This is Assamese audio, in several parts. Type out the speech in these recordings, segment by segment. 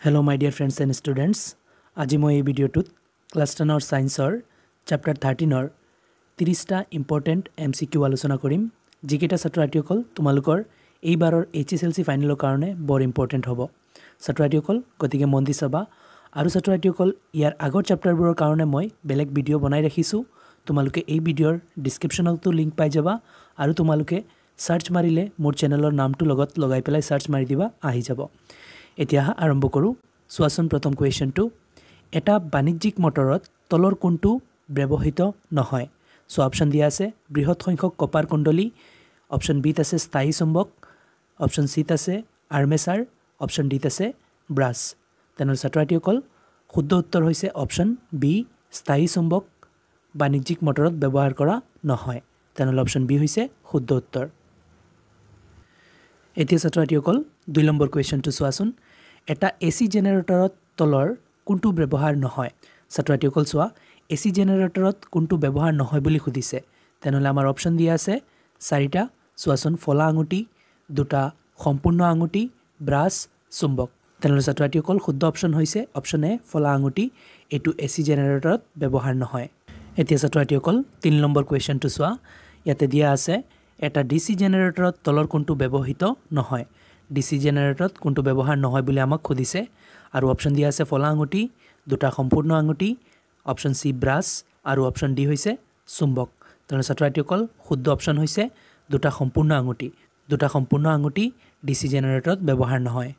Hello my dear friends and students. আজি মই এই ভিডিওটোত ক্লাস 10 ৰ সায়েন্সৰ চ্যাপ্টাৰ 13 ৰ 30টা ইম্পৰ্টেন্ট এমসিকিউ আলোচনা কৰিম যিকেইটা ছাত্ৰছাত্ৰীসকল তোমালোকৰ এইবাৰৰ এইচএসএলসি ফাইনেলৰ কাৰণে বৰ ইম্পৰ্টেন্ট হ'ব ছাত্ৰছাত্ৰীসকল গতিকে মন দি চাবা আৰু ছাত্ৰছাত্ৰীসকল ইয়াৰ আগৰ চ্যাপ্টাৰবোৰৰ কাৰণে মই বেলেগ ভিডিও বনাই ৰাখিছো তোমালোকে এই ভিডিওৰ ডেসক্ৰিপচনতো লিংক পাই যাবা আৰু তোমালোকে সাৰ্চ মাৰিলে মোৰ চেনেলৰ নামটো লগত লগাই পেলাই সাৰ্চ মাৰি দিবা আহি যাব এতিয়া আৰম্ভ কৰো সোৱাচন প্ৰথম কোৱেশ্চনটো এটা বাণিজ্যিক মটৰত তলৰ কোনটো ব্যৱহৃত নহয় সো অপচন দিয়া আছে বৃহৎ সংখ্যক কপাৰ কুণ্ডলী অপচন বি আছে স্থায়ী চুম্বক অপচন সি আছে আৰ্মেচাৰ অপচন ডি আছে ব্ৰাছ তেনৰ ছাত্ৰছাত্ৰীসকল শুদ্ধ উত্তৰ হৈছে অপচন বি স্থায়ী চুম্বক বাণিজ্যিক মটৰত ব্যৱহাৰ কৰা নহয় তেনৰ অপচন বি হৈছে শুদ্ধ উত্তৰ এতিয়া ছাত্ৰছাত্ৰীসকল 2 নম্বৰ কোৱেশ্চনটো চোৱাচোন এটা এসি জেনাৰেটৰত তলৰ কোনটো ব্যৱহাৰ নহয় ছাত্ৰছাত্ৰীসকল চোৱা এসি জেনাৰেটৰত কোনটো ব্যৱহাৰ নহয় বুলি খুদিছে তেনলে আমাৰ অপচন দিয়া আছে চাৰিটা চোৱাচোন ফলা আঙুটি দুটা সম্পূৰ্ণ আঙুটি ব্ৰাছ চুম্বক তেনলে ছাত্ৰছাত্ৰীসকল শুদ্ধ অপচন হৈছে অপচন এ ফলা আঙুটি এটো এসি জেনাৰেটৰত ব্যৱহাৰ নহয় এতিয়া ছাত্ৰছাত্ৰীসকল 3 নম্বৰ কোৱেশ্চনটো চোৱা ইয়াতে দিয়া আছে এটা ডিসি জেনাৰেটৰত তলৰ কোনটো ব্যৱহৃত নহয় ডিসি জেনাৰেটৰত কোনটো ব্যৱহাৰ নহয় বুলি আমাক খুদিছে আৰু অপচন দিয়া আছে ফলা আঙুটি দুটা সম্পূৰ্ণ আঙুটি অপচন সি ব্ৰাছ আৰু অপচন ডি হৈছে চুম্বক তেনে ছাত্ৰছাত্ৰীসকল শুদ্ধ অপচন হৈছে দুটা সম্পূৰ্ণ আঙুটি ডিসি জেনাৰেটৰত ব্যৱহাৰ নহয়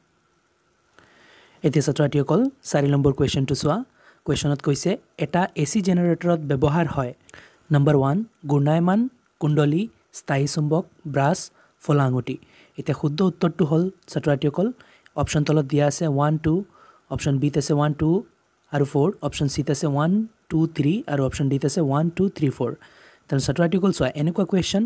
এতিয়া ছাত্ৰছাত্ৰীসকল 4 নম্বৰ কোৱেশ্চনটো চোৱা কোৱেশ্চনত কৈছে এটা এসি জেনাৰেটৰত ব্যৱহাৰ হয় নম্বৰ 1 ঘূৰ্ণায়মান কুণ্ডলী স্থায়ী চুম্বক ব্ৰাছ ফলা আঙুটি এটা শুদ্ধ উত্তৰটো হল ছাত্ৰছাত্ৰীসকল অপচন তলত দিয়া আছে 1 2 অপচন বি আছে 1 2 আৰু 4 অপচন সি আছে 1 2 3 আৰু অপচন ডি আছে 1 2 3 4 তেনে ছাত্ৰছাত্ৰীসকল চোৱা এনেকুৱা কোৱেশ্চন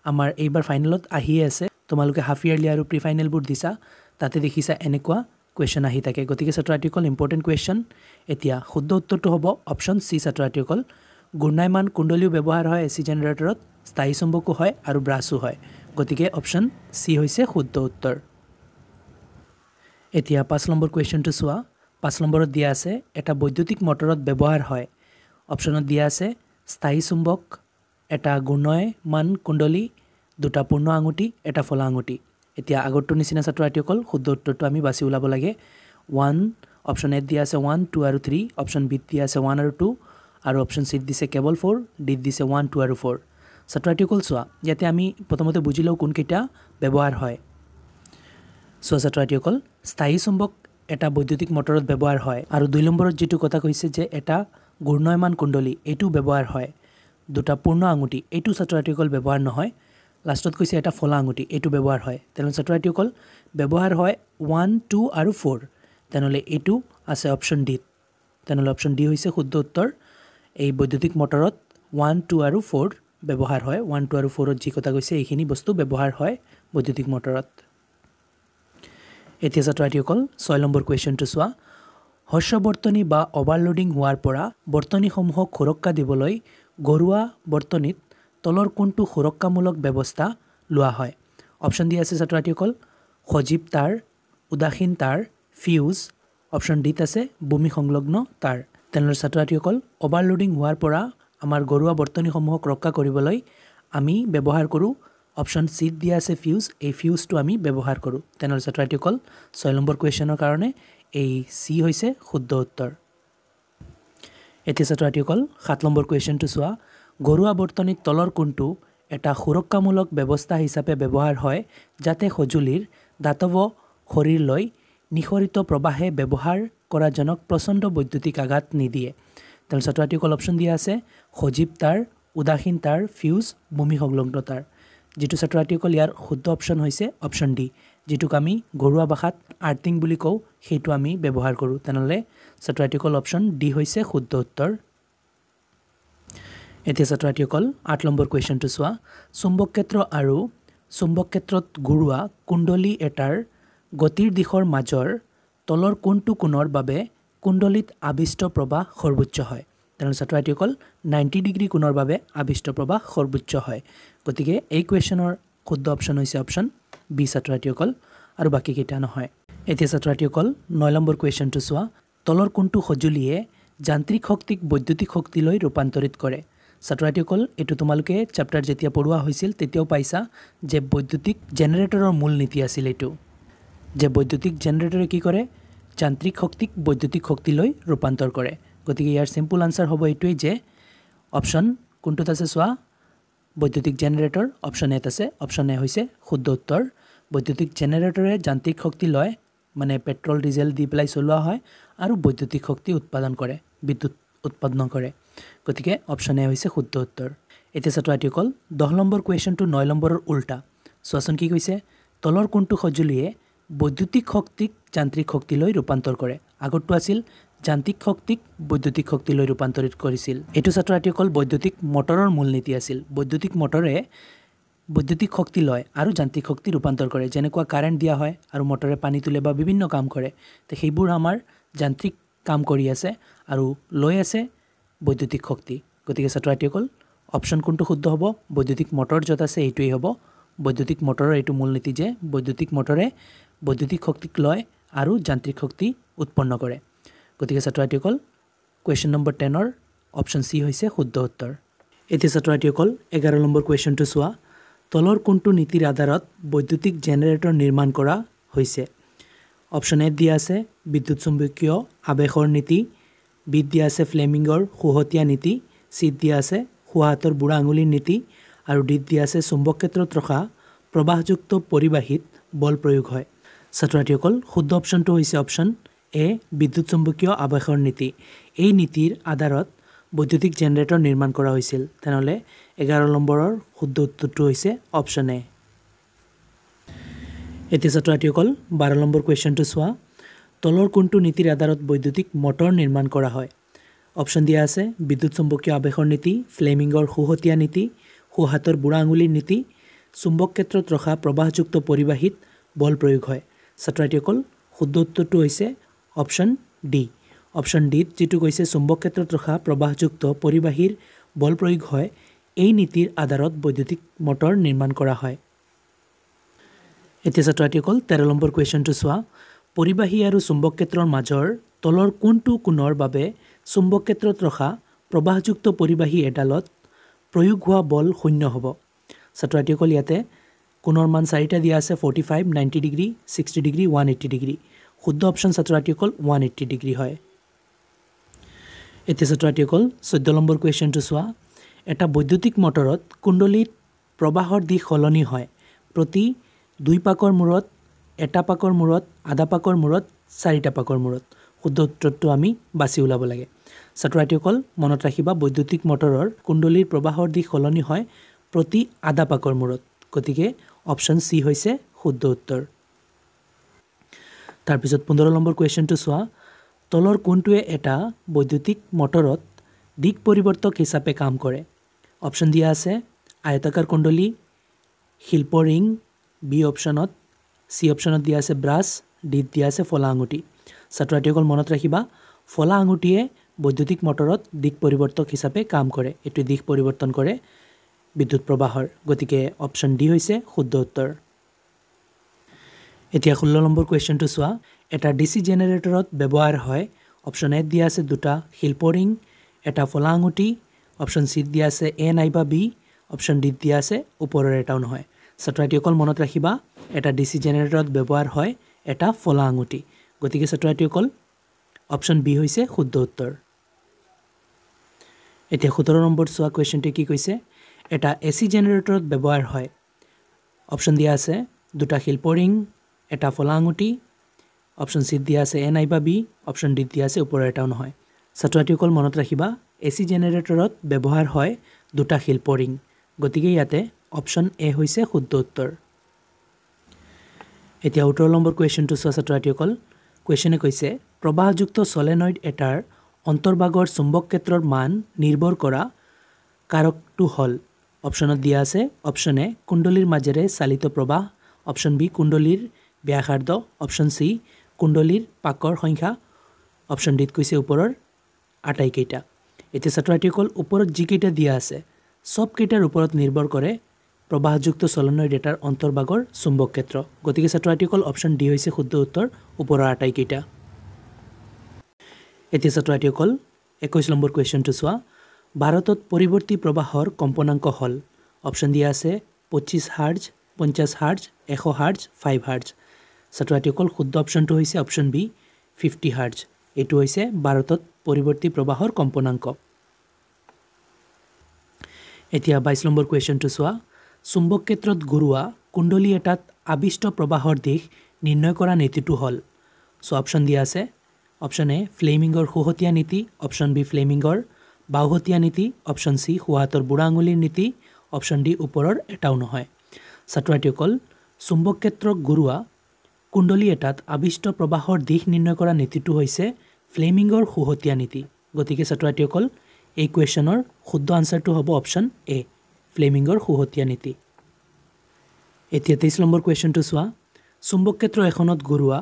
আমাৰ এইবাৰ ফাইনেলত আহি আছে তোমালোকে হাফ ইয়াৰলি আৰু প্ৰি ফাইনেল বোৰ দিছা তাতে দেখিছা এনেকুৱা কোৱেশ্চন আহি থাকে গতিকে ছাত্ৰছাত্ৰীসকল ইম্পৰ্টেন্ট কোৱেশ্চন এতিয়া শুদ্ধ উত্তৰটো হ'ব অপচন সি ছাত্ৰছাত্ৰীসকল ঘূৰ্ণায়মান কুণ্ডলীও ব্যৱহাৰ হয় এসি জেনাৰেটৰত স্থায়ী চুম্বকো হয় আৰু ব্ৰাছো হয় গতিকে অপচন সি হৈছে শুদ্ধ উত্তৰ এতিয়া 5 নম্বৰ কোৱেশ্চনটো চোৱা 5 নম্বৰত দিয়া আছে এটা বৈদ্যুতিক মটৰত ব্যৱহাৰ হয় অপচনত দিয়া আছে স্থায়ী চুম্বক এটা ঘূৰ্ণায়মান কুণ্ডলী দুটা পূৰ্ণ আঙুটি এটা ফলা আঙুটি এতিয়া আগৰটো নিচিনা ছাত্ৰছাত্ৰীসকল শুদ্ধ উত্তৰটো আমি বাছি উলাব লাগে 1 অপচন এ দিয়া আছে 1 2 আৰু 3 অপচন বি দিয়া আছে 1 আৰু 2 আৰু অপচন সি দিছে কেৱল 4 ডি দিছে 1 2 আৰু 4 ছাত্ৰছাত্ৰীসকল চোৱা ইয়াতে আমি প্ৰথমতে বুজিলো কোন কেইটা ব্যৱহাৰ হয় চোৱা ছাত্ৰছাত্ৰীসকল স্থায়ী চুম্বক এটা বৈদ্যুতিক মটৰত ব্যৱহাৰ হয় আৰু 2 নম্বৰত যেটো কথা কৈছে যে এটা ঘূৰ্ণায়মান কুণ্ডলী এটো ব্যৱহাৰ হয় দুটা পূৰ্ণ আঙুটি এটো ছাত্ৰছাত্ৰীসকল ব্যৱহাৰ নহয় লাষ্টত কৈছে এটা ফলা আঙুটি এটো ব্যৱহাৰ হয় তেনে ছাত্ৰছাত্ৰীসকল ব্যৱহাৰ হয় 1 2 আৰু 4 তেনলে এটো আছে অপচন ডি তেনলে অপচন ডি হৈছে শুদ্ধ উত্তৰ এই বৈদ্যুতিক মটৰত 1 2 আৰু 4 ব্যৱহাৰ হয় 1 2 আৰু 4 ত যি কথা কৈছে এইখিনি বস্তু ব্যৱহাৰ হয় বৈদ্যুতিক মটৰত এতিয়া ছাত্ৰছাত্ৰীসকল 6 নম্বৰ কোৱেশ্চনটো চোৱা হৰ্ষবৰ্তনী বা ওভাৰলোডিং হোৱাৰ পৰা বৰ্তনীসমূহক সুৰক্ষা দিবলৈ ঘৰুৱা বৰ্তনীত তলৰ কোনটো সুৰক্ষামূলক ব্যৱস্থা লোৱা হয় অপচন দিয়া আছে ছাত্ৰছাত্ৰীসকল সজীৱ তাৰ উদাসীন তাৰ ফিউজ অপচন ডি আছে ভূমি সংলগ্ন তাৰ তেনে ছাত্ৰছাত্ৰীসকল ওভাৰলোডিং হোৱাৰ পৰা আমাৰ ঘৰুৱা বৰ্তনীসমূহক ৰক্ষা কৰিবলৈ আমি ব্যৱহাৰ কৰো অপচন সি দিয়া আছে ফিউজ এই ফিউজটো আমি ব্যৱহাৰ কৰো তেনে ছাত্ৰছাত্ৰীসকল 6 নম্বৰ কোৱেশ্চনৰ কাৰণে এই সি হৈছে শুদ্ধ উত্তৰ এতিয়া ছাত্ৰছাত্ৰীসকল 7 নম্বৰ কোৱেশ্চনটো চোৱা ঘৰুৱা বৰ্তনীত তলৰ কোনটো এটা সুৰক্ষামূলক ব্যৱস্থা হিচাপে ব্যৱহাৰ হয় যাতে সজুলিৰ দাতৱ শৰীৰলৈ নিখৰিত প্ৰবাহে ব্যৱহাৰ কৰা জনক প্ৰচণ্ড বৈদ্যুতিক আঘাত নিদিয়ে তেনে ছাত্ৰছাত্ৰীসকল অপচন দিয়া আছে সজীৱ তাৰ উদাসীন তাৰ ফিউজ ভূমি সংলগ্ন তাৰ যেটো ছাত্ৰছাত্ৰীসকল ইয়াৰ শুদ্ধ অপচন হৈছে অপচন ডি যেটোক আমি ঘৰুৱা ভাষাত আৰ্থিং বুলি কওঁ সেইটো আমি ব্যৱহাৰ কৰো তেনলে ছাত্ৰছাত্ৰীসকল অপচন ডি হৈছে শুদ্ধ উত্তৰ এতিয়া ছাত্ৰছাত্ৰীসকল 8 নম্বৰ কোৱেশ্চনটো চোৱা চুম্বক ক্ষেত্ৰ আৰু চুম্বক ক্ষেত্ৰত ঘূৰোৱা কুণ্ডলী এটাৰ গতিৰ দিশৰ মাজৰ তলৰ কোনটো কোণৰ বাবে কুণ্ডলীত আবিষ্ট প্ৰবাহ সৰ্বোচ্চ হয় তেনে ছাত্ৰছাত্ৰীসকল 90 ডিগ্ৰী কোণৰ বাবে আবিষ্ট প্ৰবাহ সৰ্বোচ্চ হয় গতিকে এই কোৱেশ্চনৰ শুদ্ধ অপচন হৈছে অপচন বি ছাত্ৰছাত্ৰীসকল আৰু বাকি কেইটা নহয় এতিয়া ছাত্ৰছাত্ৰীসকল 9 নম্বৰ কুৱেশ্যনটো চোৱা তলৰ কোনটো সঁজুলিয়ে যান্ত্ৰিক শক্তিক বৈদ্যুতিক শক্তিলৈ ৰূপান্তৰিত কৰে ছাত্ৰছাত্ৰীসকল এইটো তোমালোকে চেপ্টাৰ যেতিয়া পঢ়োৱা হৈছিল তেতিয়াও পাইছা যে বৈদ্যুতিক জেনেৰেটৰৰ মূল নীতি আছিল এইটো যে বৈদ্যুতিক জেনেৰেটৰে কি কৰে যান্ত্ৰিক শক্তিক বৈদ্যুতিক শক্তিলৈ ৰূপান্তৰ কৰে গতিকে ইয়াৰ সিম্পল আনসাৰ হ'ব এইটোই যে অপচন কোনটোত আছে চোৱা বৈদ্যুতিক জেনেৰেটৰ অপচন এত আছে অপচন এ হৈছে শুদ্ধ উত্তৰ বৈদ্যুতিক জেনেৰেটৰে যান্ত্ৰিক শক্তি লয় মানে পেট্ৰল ডিজেল দি পেলাই চলোৱা হয় আৰু বৈদ্যুতিক শক্তি উৎপাদন কৰে বিদ্যুৎ উৎপাদন কৰে গতিকে অপচন এ হৈছে শুদ্ধ উত্তৰ এতিয়া ছাত্ৰছাত্ৰীসকল 10 নম্বৰ কুৱেশ্যনটো 9 নম্বৰৰ উল্টা চোৱাচোন কি কৈছে তলৰ কোনটো সঁজুলিয়ে বৈদ্যুতিক শক্তিক যান্ত্ৰিক শক্তিলৈ ৰূপান্তৰ কৰে আগৰটো আছিল যান্ত্ৰিক শক্তিক বৈদ্যুতিক শক্তিলৈ ৰূপান্তৰিত কৰিছিল এইটো ছাত্ৰছাত্ৰীসকল বৈদ্যুতিক মটৰৰ মূলনীতি আছিল বৈদ্যুতিক মটৰে বৈদ্যুতিক শক্তি লয় আৰু যান্ত্ৰিক শক্তি ৰূপান্তৰ কৰে যেনেকুৱা কাৰেণ্ট দিয়া হয় আৰু মটৰে পানী তুলে বা বিভিন্ন কাম কৰে তে সেইবোৰ আমাৰ যান্ত্ৰিক কাম কৰি আছে আৰু লৈ আছে বৈদ্যুতিক শক্তি গতিকে ছাত্ৰছাত্ৰীসকল অপচন কোনটো শুদ্ধ হ'ব বৈদ্যুতিক মটৰ য'ত আছে এইটোৱেই হ'ব বৈদ্যুতিক মটৰৰ এইটো মূলনীতি যে বৈদ্যুতিক মটৰে বৈদ্যুতিক শক্তিক লয় আৰু যান্ত্ৰিক শক্তি উৎপন্ন কৰে গতিকে ছাত্ৰছাত্ৰীসকল কুৱেশ্যন নম্বৰ 10ৰ অপচন চি হৈছে শুদ্ধ উত্তৰ এতিয়া ছাত্ৰছাত্ৰীসকল 11 নম্বৰ কুৱেশ্যনটো চোৱা তলৰ কোনটো নীতিৰ আধাৰত বৈদ্যুতিক জেনেৰেটৰ নিৰ্মাণ কৰা হৈছে অপচন এ দিয়া আছে বিদ্যুৎ চুম্বকীয় আবেশৰ নীতি বি দিয়া আছে ফ্লেমিঙৰ খুহতীয়া নীতি চি দিয়া আছে খুহাতৰ বুঢ়া আঙুলিৰ নীতি আৰু ডি দিয়া আছে চুম্বক ক্ষেত্ৰত ৰখা প্ৰবাহযুক্ত পৰিবাহীত বল প্ৰয়োগ হয় ছাত্ৰছাত্ৰীসকল শুদ্ধ অপচনটো হৈছে অপচন এ বিদ্যুৎ চুম্বকীয় আবেশৰ নীতি এই নীতিৰ আধাৰত বৈদ্যুতিক জেনেৰেটৰ নিৰ্মাণ কৰা হৈছিল তেনেহ'লে 11 নম্বৰৰ শুদ্ধ উত্তৰটো হৈছে অপচন এ এতিয়া ছাত্ৰছাত্ৰীসকল 12 নম্বৰ কুৱেশ্যনটো চোৱা তলৰ কোনটো নীতিৰ আধাৰত বৈদ্যুতিক মটৰ নিৰ্মাণ কৰা হয় অপচন দিয়া আছে বিদ্যুৎ চুম্বকীয় আবেশৰ নীতি ফ্লেমিঙৰ খুহতীয়া নীতি খুহাতৰ বুঢ়া আঙুলিৰ নীতি চুম্বক ক্ষেত্ৰত ৰখা প্ৰবাহযুক্ত পৰিবাহীত বল প্ৰয়োগ হয় ছাত্ৰছাত্ৰীসকল শুদ্ধ উত্তৰটো হৈছে অপচন ডি অপচন ডিত যেটো কৈছে চুম্বক ক্ষেত্ৰত ৰখা প্ৰবাহযুক্ত পৰিবাহীৰ বল প্ৰয়োগ হয় এই নীতিৰ আধাৰত বৈদ্যুতিক মটৰ নিৰ্মাণ কৰা হয় এতিয়া ছাত্ৰছাত্ৰীসকল 13 নম্বৰ কুৱেশ্যনটো চোৱা পৰিবাহী আৰু চুম্বক ক্ষেত্ৰৰ মাজৰ তলৰ কোনটো কোণৰ বাবে চুম্বক ক্ষেত্ৰত ৰখা প্ৰবাহযুক্ত পৰিবাহী এডালত প্ৰয়োগ হোৱা বল শূন্য হ'ব ছাত্ৰছাত্ৰীসকল ইয়াতে কোণৰ মান 4টা দিয়া আছে 45 90 ডিগ্ৰী 60 ডিগ্ৰী 180 ডিগ্ৰী শুদ্ধ অপচন ছাত্ৰছাত্ৰীসকল 180 ডিগ্ৰী হয় এতিয়া ছাত্ৰছাত্ৰীসকল 14 নম্বৰ কুৱেশ্যনটো চোৱা এটা বৈদ্যুতিক মটৰত কুণ্ডলীত প্ৰবাহৰ দিশ সলনি হয় প্ৰতি 2 পাকৰ মূৰত এটা পাকৰ মূৰত আধা পাকৰ মূৰত 4টা পাকৰ মূৰত শুদ্ধ উত্তৰটো আমি বাছি উলাব লাগে ছাত্ৰছাত্ৰীসকল মনত ৰাখিবা বৈদ্যুতিক মটৰৰ কুণ্ডলীৰ প্ৰবাহৰ দিশ সলনি হয় প্ৰতি আধা পাকৰ মূৰত গতিকে অপচন চি হৈছে শুদ্ধ উত্তৰ তাৰ পিছত 15 নম্বৰ কুৱেশ্যনটো চোৱা তলৰ কোনটোৱে এটা বৈদ্যুতিক মটৰত দিক পৰিৱৰ্তক হিচাপে কাম কৰে অপচন দিয়া আছে আয়তাকাৰ কুণ্ডলী শিল্প ৰিং বি অপচনত চি অপচনত দিয়া আছে ব্ৰাছ ডি দিয়া আছে ফলা আঙুঠি ছাত্ৰছাত্ৰীসকল মনত ৰাখিবা ফলা আঙুঠিয়ে বৈদ্যুতিক মটৰত দিক পৰিৱৰ্তক হিচাপে কাম কৰে এটো দিক পৰিৱৰ্তন কৰে বিদ্যুৎ প্ৰবাহৰ গতিকে অপচন ডি হৈছে শুদ্ধ উত্তৰ এতিয়া 16 নম্বৰ কুৱেশ্যনটো চোৱা এটা ডিসি জেনাৰেটৰত ব্যৱহাৰ হয় অপচন এ দিয়া আছে দুটা শিল্প ৰিং এটা ফলা আঙুঠি অপচন চি দিয়া আছে এ নাইবা বি অপচন ডি দিয়া আছে ওপৰৰ এটাও নহয় ছাত্ৰছাত্ৰীসকল মনত ৰাখিবা এটা ডিসি জেনাৰেটৰত ব্যৱহাৰ হয় এটা ফলা আঙুঠি গতিকে ছাত্ৰছাত্ৰীসকল অপচন বি হৈছে শুদ্ধ উত্তৰ এতিয়া 17 নম্বৰ চোৱা কুৱেশ্যনটো কি কৈছে এটা এসি জেনাৰেটৰত ব্যৱহাৰ হয় অপচন দিয়া আছে দুটা শিল্প ৰিং এটা ফলা আঙুঠি অপচন চি দিয়া আছে এ নাইবা বি অপচন ডি দিয়া আছে ওপৰৰ এটাও নহয় ছাত্ৰছাত্ৰীসকল মনত ৰাখিবা এসি জেনাৰেটৰত ব্যৱহাৰ হয় দুটা শিল্প ৰিং গতিকে ইয়াতে অপচন এ হৈছে শুদ্ধ উত্তৰ এতিয়া 18 নম্বৰ কুৱেশ্যনটো চোৱা ছাত্ৰছাত্ৰীসকল কুৱেশ্যনে কৈছে প্ৰবাহযুক্ত সলেনয়েড এটাৰ অন্তৰ্ভাগৰ চুম্বক ক্ষেত্ৰৰ মান নিৰ্ভৰ কৰা কাৰকটো হল অপচনত দিয়া আছে অপচন এ কুণ্ডলীৰ মাজেৰে চালিত প্ৰবাহ অপচন বি কুণ্ডলীৰ ব্যাসাৰ্ধ অপচন চি কুণ্ডলীৰ পাকৰ সংখ্যা অপচন ডিত কৈছে ওপৰৰ আটাইকেইটা এতিয়া ছাত্ৰছাত্ৰীসকল ওপৰত যি কেইটা দিয়া আছে সব কেইটাৰ ওপৰত নিৰ্ভৰ কৰে প্ৰবাহযুক্ত চলনয়ড এটাৰ অন্তৰ্ভাগৰ চুম্বক ক্ষেত্ৰ গতিকে ছাত্ৰ ছাত্ৰীসকল অপশ্যন ডি হৈছে শুদ্ধ উত্তৰ ওপৰৰ আটাইকেইটা এতিয়া ছাত্ৰ ছাত্ৰীসকল 21 নম্বৰ কুৱেশ্যনটো চোৱা ভাৰতত পৰিৱৰ্তী প্ৰবাহৰ কম্পনাংক হল অপশ্যন দিয়া আছে 25 হাৰ্জ 50 হাৰ্জ 100 হাৰ্জ 5 হাৰ্জ ছাত্ৰ ছাত্ৰীসকল শুদ্ধ অপশ্যনটো হৈছে অপশ্যন বি 50 হাৰ্জ এটো হৈছে ভাৰতত পৰিৱৰ্তী প্ৰবাহৰ কম্পনাংক এতিয়া 22 নম্বৰ কুৱেশ্যনটো চোৱা চুম্বক ক্ষেত্ৰত ঘূৰোৱা কুণ্ডলী এটাত আবিষ্ট প্ৰবাহৰ দিশ নিৰ্ণয় কৰা নীতিটো হল সো অপশ্যন দিয়া আছে অপশ্যন এ ফ্লেমিংৰ খুহতীয়া নীতি অপশ্যন বি ফ্লেমিংৰ বাওহতীয়া নীতি অপশ্যন সি খুহাতৰ বুঢ়া আঙুলিৰ নীতি অপশ্যন ডি ওপৰৰ এটাও নহয় ছাত্ৰ ছাত্ৰীসকল চুম্বক ক্ষেত্ৰক ঘূৰোৱা কুণ্ডলী এটাত আবিষ্ট প্ৰবাহৰ দিশ নিৰ্ণয় কৰা নীতিটো হৈছে ফ্লেমিংৰ খুহতীয়া নীতি গতিকে ছাত্ৰ ছাত্ৰীসকল এই কুৱেশ্যনৰ শুদ্ধ আনসাৰটো হ'ব অপশ্যন এ ফ্লেমিংৰ খুহতীয়া নীতি এতিয়া 23 নম্বৰ কুৱেশ্যনটো চোৱা চুম্বক ক্ষেত্ৰ এখনত ঘূৰোৱা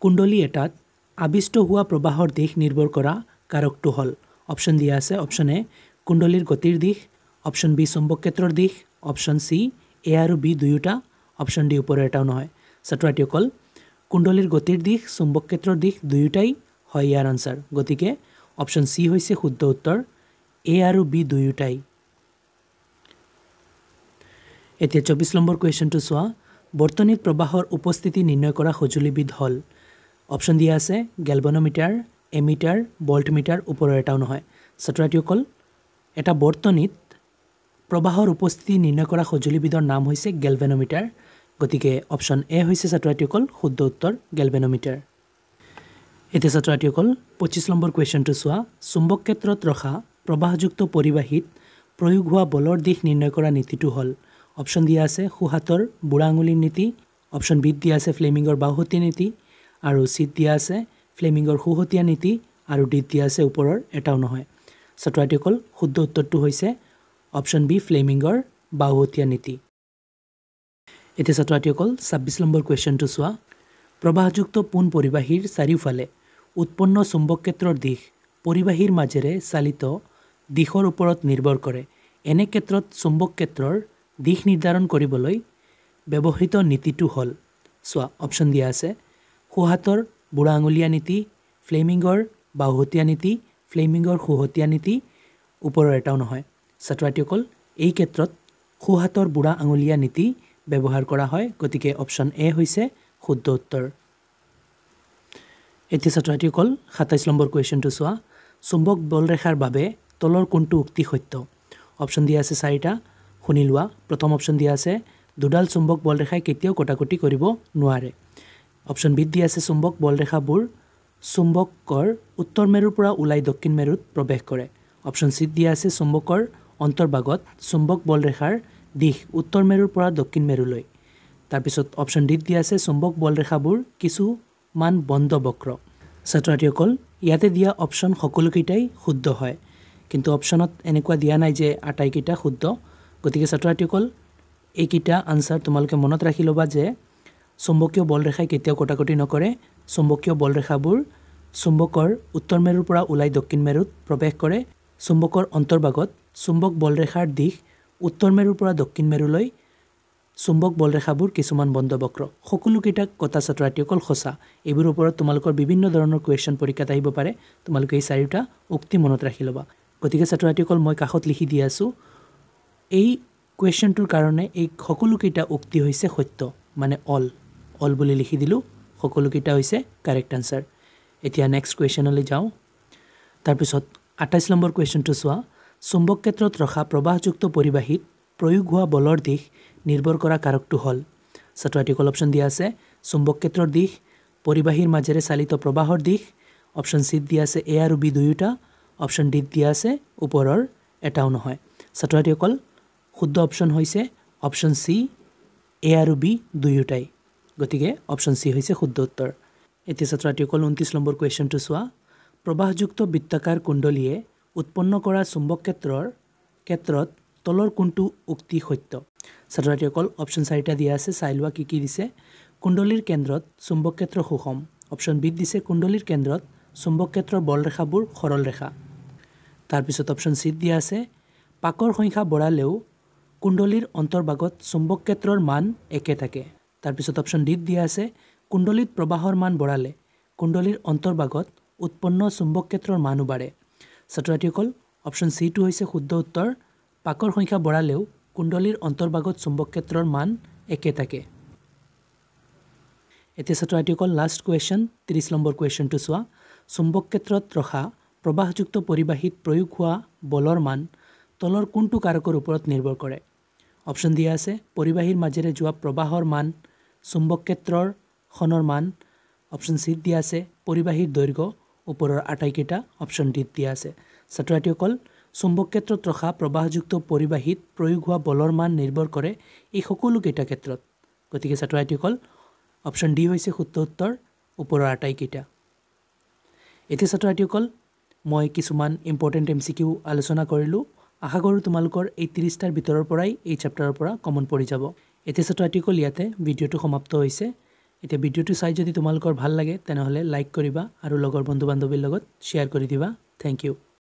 কুণ্ডলী এটাত আবিষ্ট হোৱা প্ৰবাহৰ দিশ নিৰ্ভৰ কৰা কাৰকটো হল অপশ্যন দিয়া আছে অপশ্যন এ কুণ্ডলীৰ গতিৰ দিশ অপশ্যন বি চুম্বক ক্ষেত্ৰৰ দিশ অপশ্যন সি এ আৰু বি দুয়োটা অপশ্যন ডি ওপৰৰ এটাও নহয় ছাত্ৰ ছাত্ৰীসকল কুণ্ডলীৰ গতিৰ দিশ চুম্বক ক্ষেত্ৰৰ দিশ দুয়োটাই হয় ইয়াৰ আনসাৰ গতিকে অপশ্যন সি হৈছে শুদ্ধ উত্তৰ এ আৰু বি দুয়োটাই এতিয়া 24 নম্বৰ কুৱেশ্যনটো চোৱা বৰ্তনীত প্ৰবাহৰ উপস্থিতি নিৰ্ণয় কৰা সঁজুলিবিধ হল অপশ্যন দিয়া আছে গেলভানোমিটাৰ এমিটাৰ ভল্টমিটাৰ ওপৰৰ এটাও নহয় ছাত্ৰ ছাত্ৰীসকল এটা বৰ্তনীত প্ৰবাহৰ উপস্থিতি নিৰ্ণয় কৰা সঁজুলিবিধৰ নাম হৈছে গেলভানোমিটাৰ গতিকে অপশ্যন এ হৈছে ছাত্ৰ ছাত্ৰীসকল শুদ্ধ উত্তৰ গেলভানোমিটাৰ এতিয়া ছাত্ৰ ছাত্ৰীসকল 25 নম্বৰ কুৱেশ্যনটো চোৱা চুম্বক ক্ষেত্ৰত ৰখা প্ৰবাহযুক্ত পৰিবাহীত প্ৰয়োগ হোৱা বলৰ দিশ নিৰ্ণয় কৰা নীতিটো হল অপশ্যন দিয়া আছে খুহাতৰ বুঢ়া আঙুলিৰ নীতি অপশ্যন বি দিয়া আছে ফ্লেমিংৰ বাওহতীয়া নীতি আৰু সি দিয়া আছে ফ্লেমিংৰ খুহতীয়া নীতি আৰু ডি দিয়া আছে ওপৰৰ এটাও নহয় ছাত্ৰ ছাত্ৰীসকল শুদ্ধ উত্তৰটো হৈছে অপশ্যন বি ফ্লেমিংৰ বাওহতীয়া নীতি এতিয়া ছাত্ৰ ছাত্ৰীসকল 26 নম্বৰ কুৱেশ্যনটো চোৱা প্ৰবাহযুক্ত পোন পৰিবাহীৰ চাৰিওফালে উৎপন্ন চুম্বক ক্ষেত্ৰৰ দিশ পৰিবাহীৰ মাজেৰে চালিত দিশৰ ওপৰত নিৰ্ভৰ কৰে এনে ক্ষেত্ৰত চুম্বক ক্ষেত্ৰৰ দিশ নিৰ্ধাৰণ কৰিবলৈ ব্যৱহৃত নীতিটো হল চোৱা অপশ্যন দিয়া আছে খুহাতৰ বুঢ়া আঙুলীয়া নীতি ফ্লেমিংৰ বাওহতীয়া নীতি ফ্লেমিংৰ খুহতীয়া নীতি ওপৰৰ এটাও নহয় ছাত্ৰ ছাত্ৰীসকল এই ক্ষেত্ৰত খুহাতৰ বুঢ়া আঙুলীয়া নীতি ব্যৱহাৰ কৰা হয় গতিকে অপশ্যন এ হৈছে শুদ্ধ উত্তৰ এতিয়া ছাত্ৰ ছাত্ৰীসকল 27 নম্বৰ কুৱেশ্যনটো চোৱা চুম্বক বলৰেখাৰ বাবে তলৰ কোনটো উক্তি সত্য অপশ্যন দিয়া আছে 4টা শুনি লোৱা প্ৰথম অপশ্যন দিয়া আছে দুডাল চুম্বক বলৰেখাই কেতিয়াও কটাকটি কৰিব নোৱাৰে অপশ্যন বি দিয়া আছে চুম্বক বলৰেখাবোৰ চুম্বকৰ উত্তৰ মেৰুৰ পৰা ওলাই দক্ষিণ মেৰুত প্ৰৱেশ কৰে অপশ্যন সি দিয়া আছে চুম্বকৰ অন্তৰ্ভাগত চুম্বক বলৰেখাৰ দিশ উত্তৰ মেৰুৰ পৰা দক্ষিণ মেৰুলৈ তাৰপিছত অপশ্যন ডি দিয়া আছে চুম্বক বলৰেখাবোৰ কিছুমান বন্ধ বক্ৰ ছাত্ৰ ছাত্ৰীসকল ইয়াতে দিয়া অপশ্যন সকলোকেইটাই শুদ্ধ হয় কিন্তু অপশ্যনত এনেকুৱা দিয়া নাই যে আটাইকেইটা শুদ্ধ গতিকে ছাত্ৰ ছাত্ৰীসকল এইকেইটা আনসাৰ তোমালোকে মনত ৰাখি ল'বা যে চুম্বকীয় বলৰেখাই কেতিয়াও কটাকটি নকৰে চুম্বকীয় বলৰেখাবোৰ চুম্বকৰ উত্তৰ মেৰুৰ পৰা ওলাই দক্ষিণ মেৰুত প্ৰৱেশ কৰে চুম্বকৰ অন্তৰ্ভাগত চুম্বক বলৰেখাৰ দিশ উত্তৰ মেৰুৰ পৰা দক্ষিণ মেৰুলৈ চুম্বক বলৰেখাবোৰ কিছুমান বন্ধ বক্ৰ সকলোকেইটা কথা ছাত্ৰ ছাত্ৰীসকল সঁচা এইবোৰৰ ওপৰত তোমালোকৰ বিভিন্ন ধৰণৰ কুৱেশ্যন পৰীক্ষাত আহিব পাৰে তোমালোকে এই চাৰিটা উক্তি মনত ৰাখি ল'বা গতিকে ছাত্ৰ ছাত্ৰীসকল মই কাষত লিখি দি আছোঁ এই কুৱেশ্যনটোৰ কাৰণে এই সকলোকেইটা উক্তি হৈছে সত্য মানে অল বুলি লিখি দিলোঁ সকলোকেইটা হৈছে কাৰেক্ট আনসাৰ এতিয়া নেক্সট কুৱেশ্যনলৈ যাওঁ তাৰপিছত 28 নম্বৰ কুৱেশ্যনটো চোৱা চুম্বক ক্ষেত্ৰত ৰখা প্ৰবাহযুক্ত পৰিবাহীত প্ৰয়োগ হোৱা বলৰ দিশ নিৰ্ভৰ কৰা কাৰকটো হল ছাত্ৰ ছাত্ৰীসকল অপশ্যন দিয়া আছে চুম্বক ক্ষেত্ৰৰ দিশ পৰিবাহীৰ মাজেৰে চালিত প্ৰবাহৰ দিশ অপশ্যন সি দিয়া আছে এ আৰু বি দুয়োটা অপশ্যন ডি দিয়া আছে ওপৰৰ এটাও নহয় ছাত্ৰ ছাত্ৰীসকল শুদ্ধ অপশ্যন হৈছে অপশ্যন সি এ আৰু বি দুয়োটাই গতিকে অপশ্যন সি হৈছে শুদ্ধ উত্তৰ এতিয়া ছাত্ৰ ছাত্ৰীসকল 29 নম্বৰ কুৱেশ্যনটো চোৱা প্ৰবাহযুক্ত বৃত্তাকাৰ কুণ্ডলীয়ে উৎপন্ন কৰা চুম্বক ক্ষেত্ৰত তলৰ কোনটো উক্তি সত্য ছাত্ৰ ছাত্ৰীসকল অপশ্যন 4টা দিয়া আছে চাই লোৱা কি দিছে কুণ্ডলীৰ কেন্দ্ৰত চুম্বক ক্ষেত্ৰ সুষম অপশ্যন বি দিছে কুণ্ডলীৰ কেন্দ্ৰত চুম্বক ক্ষেত্ৰৰ বলৰেখাবোৰ সৰল ৰেখা তাৰপিছত অপশ্যন সি দিয়া আছে পাকৰ সংখ্যা বঢ়ালেও কুণ্ডলীৰ অন্তৰ্ভাগত চুম্বক ক্ষেত্ৰৰ মান একে থাকে তাৰপিছত অপশ্যন ডিত দিয়া আছে কুণ্ডলীত প্ৰবাহৰ মান বঢ়ালে কুণ্ডলীৰ অন্তৰ্ভাগত উৎপন্ন চুম্বক ক্ষেত্ৰৰ মানো বাঢ়ে ছাত্ৰ-ছাত্ৰীসকল অপশ্যন চিটো হৈছে শুদ্ধ উত্তৰ পাকৰ সংখ্যা বঢ়ালেও কুণ্ডলীৰ অন্তৰ্ভাগত চুম্বক ক্ষেত্ৰৰ মান একে থাকে এতিয়া ছাত্ৰ-ছাত্ৰীসকল লাষ্ট কুৱেশ্যন 30 নম্বৰ কুৱেশ্যনটো চোৱা চুম্বক ক্ষেত্ৰত ৰখা প্ৰবাহযুক্ত পৰিবাহীত প্ৰয়োগ হোৱা বলৰ মান তলৰ কোনটো কাৰকৰ ওপৰত নিৰ্ভৰ কৰে অপশ্যন দিয়া আছে পৰিবাহীৰ মাজেৰে যোৱা প্ৰবাহৰ মান চুম্বক ক্ষেত্ৰৰ খনৰ মান অপশ্যন চিত দিয়া আছে পৰিবাহীৰ দৈৰ্ঘ্য ওপৰৰ আটাইকেইটা অপশ্যন ডিত দিয়া আছে ছাত্ৰ-ছাত্ৰীসকল চুম্বক ক্ষেত্ৰত ৰখা প্ৰবাহযুক্ত পৰিবাহীত প্ৰয়োগ হোৱা বলৰ মান নিৰ্ভৰ কৰে এই সকলোকেইটা ক্ষেত্ৰত গতিকে ছাত্ৰ-ছাত্ৰীসকল অপশ্যন ডি হৈছে শুদ্ধ উত্তৰ ওপৰৰ আটাইকেইটা এতিয়া ছাত্ৰ-ছাত্ৰীসকল মই কিছুমান ইম্পৰ্টেণ্ট MCQ আলোচনা কৰিলোঁ আশা কৰোঁ তোমালোকৰ এই 30টাৰ ভিতৰৰ পৰাই এই চেপ্টাৰৰ পৰা কমন পৰি যাব এতিয়া ছাত্ৰ-ছাত্ৰীসকল ইয়াতে ভিডিঅ'টো সমাপ্ত হৈছে এতিয়া ভিডিঅ'টো চাই যদি তোমালোকৰ ভাল লাগে তেনেহ'লে লাইক কৰিবা আৰু লগৰ বন্ধু বান্ধৱীৰ লগত শ্বেয়াৰ কৰি দিবা থেংক ইউ